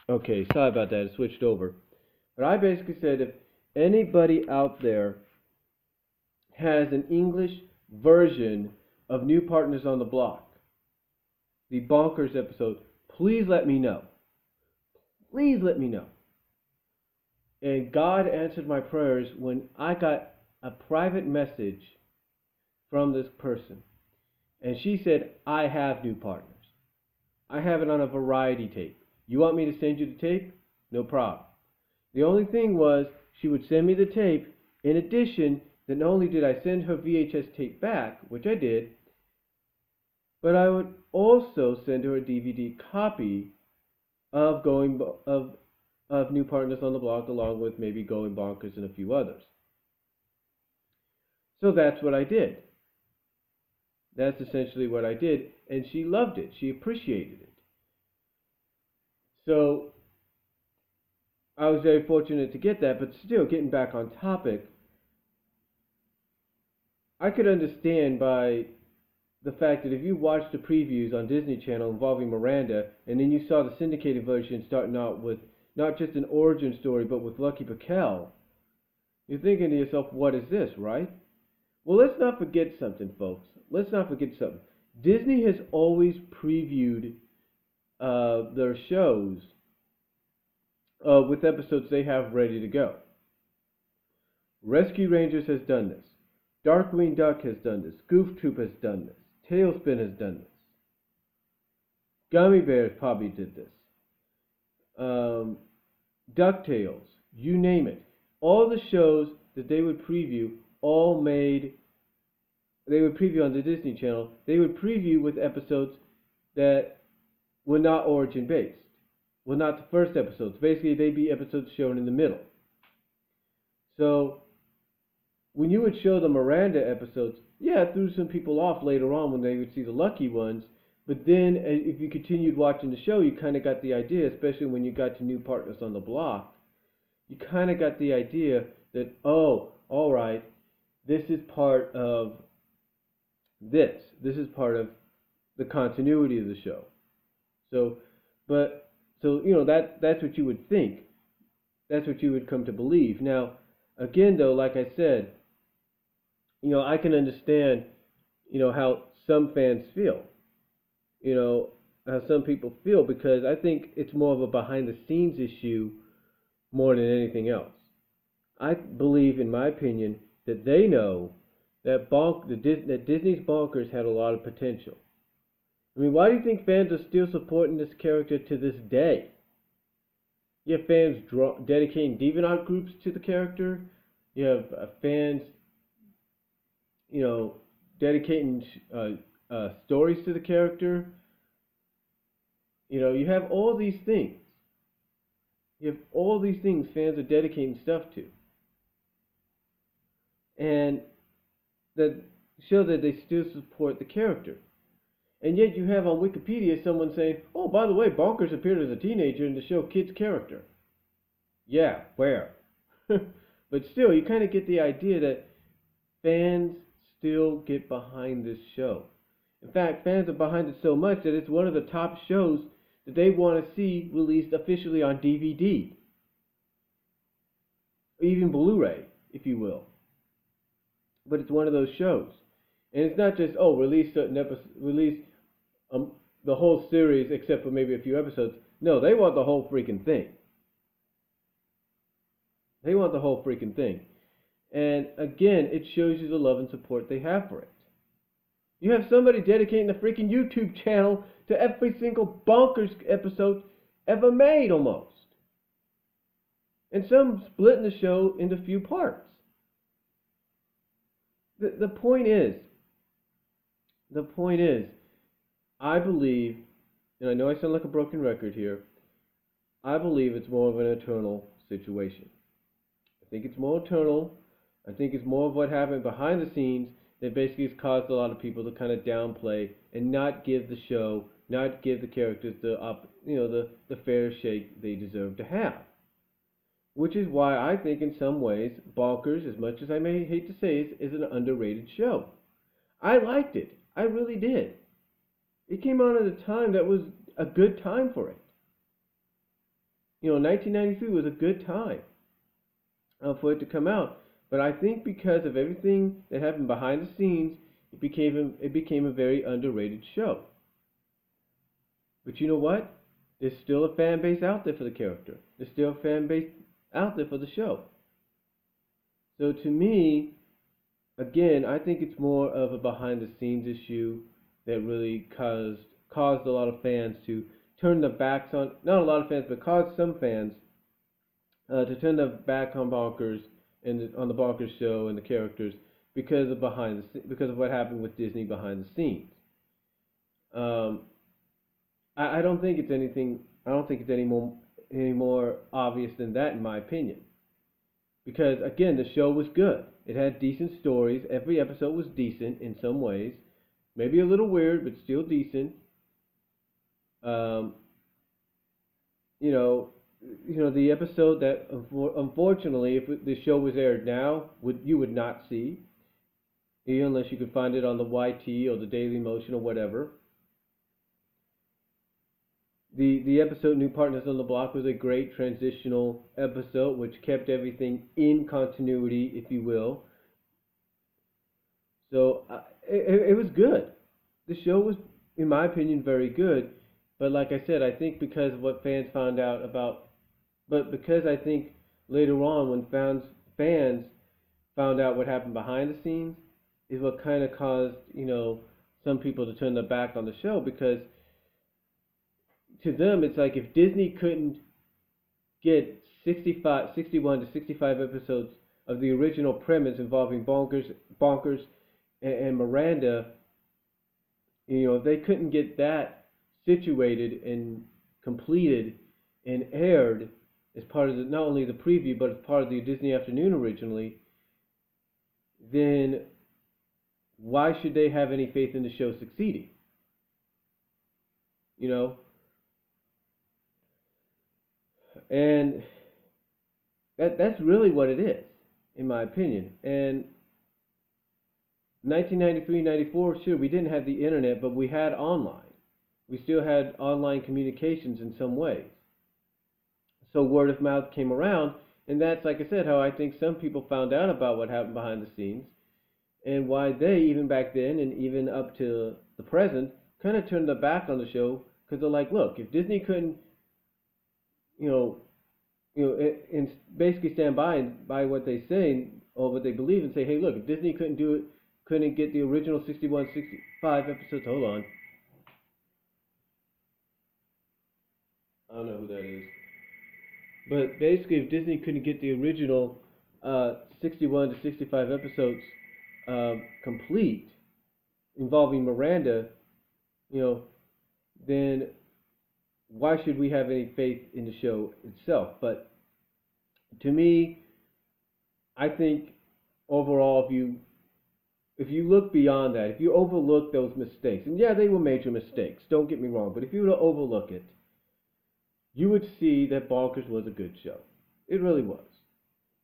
Okay, sorry about that. It switched over. But I basically said if anybody out there has an English version of New Partners on the Block, the Bonkers episode, please let me know. Please let me know. And God answered my prayers when I got a private message from this person. And she said, I have New Partners. I have it on a variety tape. You want me to send you the tape? No problem. The only thing was, she would send me the tape. In addition, that not only did I send her VHS tape back, which I did, but I would also send her a DVD copy of of New Partners on the Block, along with maybe Going Bonkers and a few others. So that's what I did. That's essentially what I did, and she loved it. She appreciated it. So I was very fortunate to get that, but still, getting back on topic, I could understand by the fact that if you watched the previews on Disney Channel involving Miranda, and then you saw the syndicated version starting out with not just an origin story, but with Lucky Piquel, you're thinking to yourself, what is this, right? Well, let's not forget something, folks. Let's not forget something. Disney has always previewed their shows with episodes they have ready to go. Rescue Rangers has done this. Darkwing Duck has done this. Goof Troop has done this. Tailspin has done this. Gummy Bears probably did this. DuckTales, you name it. All the shows that they would preview they would preview on the Disney Channel, they would preview with episodes that were not origin based. Well, not the first episodes. Basically, they'd be episodes shown in the middle. So, when you would show the Miranda episodes, yeah, it threw some people off later on when they would see the lucky ones. But then, if you continued watching the show, you kind of got the idea, especially when you got to New Partners on the Block, you kind of got the idea that, oh, all right, this is part of this. This is part of the continuity of the show. So, that's what you would think. That's what you would come to believe. Now, again, though, like I said, I can understand, how some fans feel, how some people feel, because I think it's more of a behind the scenes issue more than anything else. I believe, in my opinion, that they know that that Disney's Bonkers had a lot of potential. I mean, why do you think fans are still supporting this character to this day? You have fans dedicating DeviantArt groups to the character. You have fans, dedicating stories to the character. You have all these things. You have all these things fans are dedicating stuff to. And that show that they still support the character. And yet you have on Wikipedia someone saying, oh, by the way, Bonkers appeared as a teenager in the show Kid's character. Yeah, where? But still, you kind of get the idea that fans still get behind this show. In fact, fans are behind it so much that it's one of the top shows that they want to see released officially on DVD. Or even Blu-ray, if you will. But it's one of those shows. And it's not just, release certain episodes, release the whole series except for maybe a few episodes. No, they want the whole freaking thing. They want the whole freaking thing. And again, it shows you the love and support they have for it. You have somebody dedicating a freaking YouTube channel to every single Bonkers episode ever made, almost. And some splitting the show into few parts. The point is, I believe, and I know I sound like a broken record here, I believe it's more of an eternal situation. I think it's more eternal. I think it's more of what happened behind the scenes that basically has caused a lot of people to kind of downplay and not give the show, not give the characters the fair shake they deserve to have. Which is why I think in some ways Bonkers, as much as I may hate to say it, is an underrated show. I liked it. I really did. It came out at a time that was a good time for it. 1993 was a good time for it to come out. But I think because of everything that happened behind the scenes, it became a very underrated show. But you know what? There's still a fan base out there for the character. There's still a fan base out there for the show. So to me, again, I think it's more of a behind the scenes issue that really caused a lot of fans to turn their backs on, not a lot of fans, but caused some fans to turn their back on Bonkers and on the Bonkers show and the characters because of what happened with Disney behind the scenes. Um, I don't think it's anything. I don't think it's any more obvious than that, in my opinion. Because again, the show was good. It had decent stories. Every episode was decent in some ways. Maybe a little weird, but still decent. Um, you know, the episode that unfortunately, if the show was aired now, you would not see, unless you could find it on the YT or the Daily Motion or whatever. The episode New Partners on the Block was a great transitional episode, which kept everything in continuity, if you will. So it was good. The show was, in my opinion, very good. But like I said, I think because of what fans found out about, but because I think later on when fans found out what happened behind the scenes, is what kind of caused some people to turn their back on the show, because to them it's like if Disney couldn't get 61 to 65 episodes of the original premise involving Bonkers and Miranda, if they couldn't get that situated and completed and aired as part of not only the preview but as part of the Disney Afternoon originally, then why should they have any faith in the show succeeding? You know, and that's really what it is, in my opinion. And 1993, 94, sure, we didn't have the internet, but we had online. We still had online communications in some ways. So word of mouth came around, and that's, like I said, how I think some people found out about what happened behind the scenes, and why they, even back then and even up to the present, kind of turned their back on the show, because they're like, look, if Disney couldn't, and basically stand by what they say or what they believe and say, hey, look, if Disney couldn't do it, couldn't get the original 61, 65 episodes, hold on, I don't know who that is. But basically, if Disney couldn't get the original 61 to 65 episodes complete involving Miranda, then why should we have any faith in the show itself? But to me, I think overall, if you look beyond that, if you overlook those mistakes, and yeah, they were major mistakes, don't get me wrong, but if you were to overlook it, you would see that Bonkers was a good show. It really was.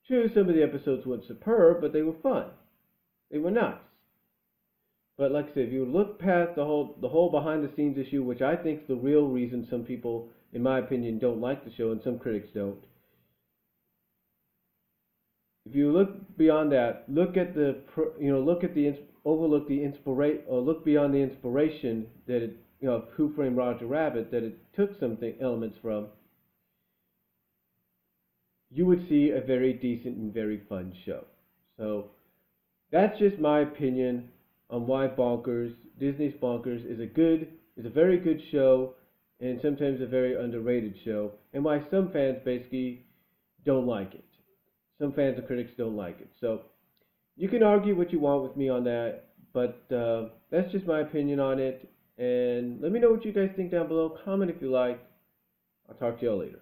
True, some of the episodes weren't superb, but they were fun. They were nice. But like I said, if you look past the whole behind the scenes issue, which I think is the real reason some people, in my opinion, don't like the show, and some critics don't. If you look beyond that, overlook the inspiration, or look beyond the inspiration that it, Who Framed Roger Rabbit, that it took some elements from, you would see a very decent and very fun show. So that's just my opinion on why Disney's Bonkers is a very good show, and sometimes a very underrated show, and why some fans basically don't like it. Some fans and critics don't like it. So you can argue what you want with me on that, but that's just my opinion on it. And let me know what you guys think down below. Comment if you like. I'll talk to y'all later.